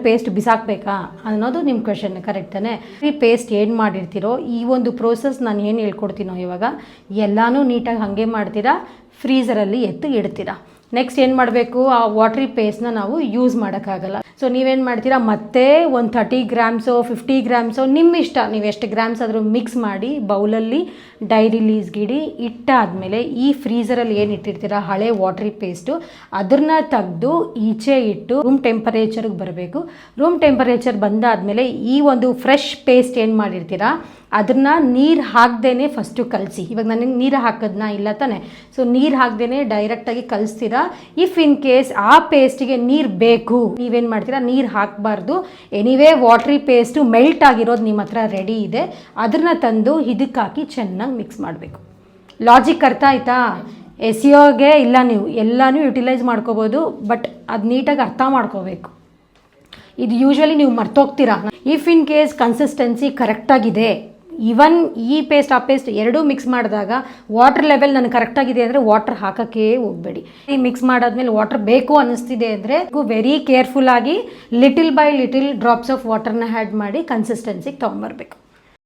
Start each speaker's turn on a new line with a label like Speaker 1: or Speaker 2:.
Speaker 1: Paste ಬಿಸಾಕಬೇಕಾ ಅನ್ನೋದು ನಿಮ್ಮ question. Correct ತಾನೆ? ಈ ಪೇಸ್ಟ್ ಏನು ಮಾಡಿರ್ತೀರೋ ಈ ಒಂದು ಪ್ರೋಸೆಸ್ ನಾನು ಏನು ಹೇಳ್ಕೊಡ್ತೀನೋ ಇವಾಗ ಎಲ್ಲನೂ ನೀಟಾಗಿ ಹಾಗೆ ಮಾಡ್ತೀರಾ, ಫ್ರೀಝರಲ್ಲಿ ಎತ್ತು ಇಡ್ತೀರಾ. ನೆಕ್ಸ್ಟ್ ಏನು ಮಾಡಬೇಕು, ಆ ವಾಟ್ರಿ ಪೇಸ್ಟ್ನ ನಾವು ಯೂಸ್ ಮಾಡೋಕ್ಕಾಗಲ್ಲ. ಸೊ ನೀವೇನು ಮಾಡ್ತೀರಾ, ಮತ್ತೆ ಒಂದು 30 ಗ್ರಾಮ್ಸೋ 50 ಗ್ರಾಮ್ಸೋ ನಿಮ್ಮ ಇಷ್ಟ, ನೀವು ಎಷ್ಟು ಗ್ರಾಮ್ಸ್ ಆದರೂ ಮಿಕ್ಸ್ ಮಾಡಿ ಬೌಲಲ್ಲಿ ಡೈರಿ ಲೀಸ್ಗಿಡಿ. ಇಟ್ಟಾದಮೇಲೆ ಈ ಫ್ರೀಝರಲ್ಲಿ ಏನು ಇಟ್ಟಿರ್ತೀರ ಹಳೆ ವಾಟ್ರಿ ಪೇಸ್ಟು ಅದನ್ನು ತೆಗೆದು ಈಚೆ ಇಟ್ಟು ರೂಮ್ ಟೆಂಪರೇಚರ್ಗೆ ಬರಬೇಕು. ರೂಮ್ ಟೆಂಪರೇಚರ್ ಬಂದಾದಮೇಲೆ ಈ ಒಂದು ಫ್ರೆಶ್ ಪೇಸ್ಟ್ ಏನು ಮಾಡಿರ್ತೀರಾ ಅದನ್ನು ನೀರು ಹಾಕ್ದೇ ಫಸ್ಟು ಕಲಸಿ. ಇವಾಗ ನನಗೆ ನೀರು ಹಾಕೋದನ್ನ ಇಲ್ಲ ತಾನೆ, ಸೊ ನೀರು ಹಾಕ್ದೇ ಡೈರೆಕ್ಟಾಗಿ ಕಲಿಸ್ತೀರಾ. ಇಫ್ ಇನ್ ಕೇಸ್ ಆ ಪೇಸ್ಟಿಗೆ ನೀರು ಬೇಕು, ನೀವೇನು ಮಾಡ್ತೀರಾ, ನೀರು ಹಾಕಬಾರ್ದು. ಎನಿವೇ ವಾಟ್ರಿ ಪೇಸ್ಟು ಮೆಲ್ಟ್ ಆಗಿರೋದು ನಿಮ್ಮ ಹತ್ರ ರೆಡಿ ಇದೆ, ಅದನ್ನು ತಂದು ಇದಕ್ಕೆ ಹಾಕಿ ಚೆನ್ನಾಗಿ ಮಿಕ್ಸ್ ಮಾಡಬೇಕು. ಲಾಜಿಕ್ ಅರ್ಥ ಆಯ್ತಾ? SEOಗೆ ಇಲ್ಲ ನೀವು ಎಲ್ಲನೂ ಯುಟಿಲೈಸ್ ಮಾಡ್ಕೋಬೋದು, ಬಟ್ ಅದು ನೀಟಾಗಿ ಅರ್ಥ ಮಾಡ್ಕೋಬೇಕು. ಇದು ಯೂಶ್ವಲಿ ನೀವು ಮರ್ತೋಗ್ತೀರಾ. ಇಫ್ ಇನ್ ಕೇಸ್ ಕನ್ಸಿಸ್ಟೆನ್ಸಿ ಕರೆಕ್ಟಾಗಿದೆ, ಈವನ್ ಈ ಪೇಸ್ಟ್ ಆ ಪೇಸ್ಟ್ ಎರಡೂ ಮಿಕ್ಸ್ ಮಾಡಿದಾಗ ವಾಟರ್ ಲೆವೆಲ್ ನನಗೆ ಕರೆಕ್ಟಾಗಿದೆ ಅಂದರೆ ವಾಟರ್ ಹಾಕೋಕ್ಕೆ ಹೋಗಬೇಡಿ. ಈ ಮಿಕ್ಸ್ ಮಾಡಾದ್ಮೇಲೆ ವಾಟರ್ ಬೇಕು ಅನ್ನಿಸ್ತಿದೆ ಅಂದರೆ ವೆರಿ ಕೇರ್ಫುಲ್ಲಾಗಿ little by little drops of ವಾಟರ್ನ ಆ್ಯಡ್ ಮಾಡಿ ಕನ್ಸಿಸ್ಟೆನ್ಸಿಗೆ ತೊಗೊಂಬರ್ಬೇಕು.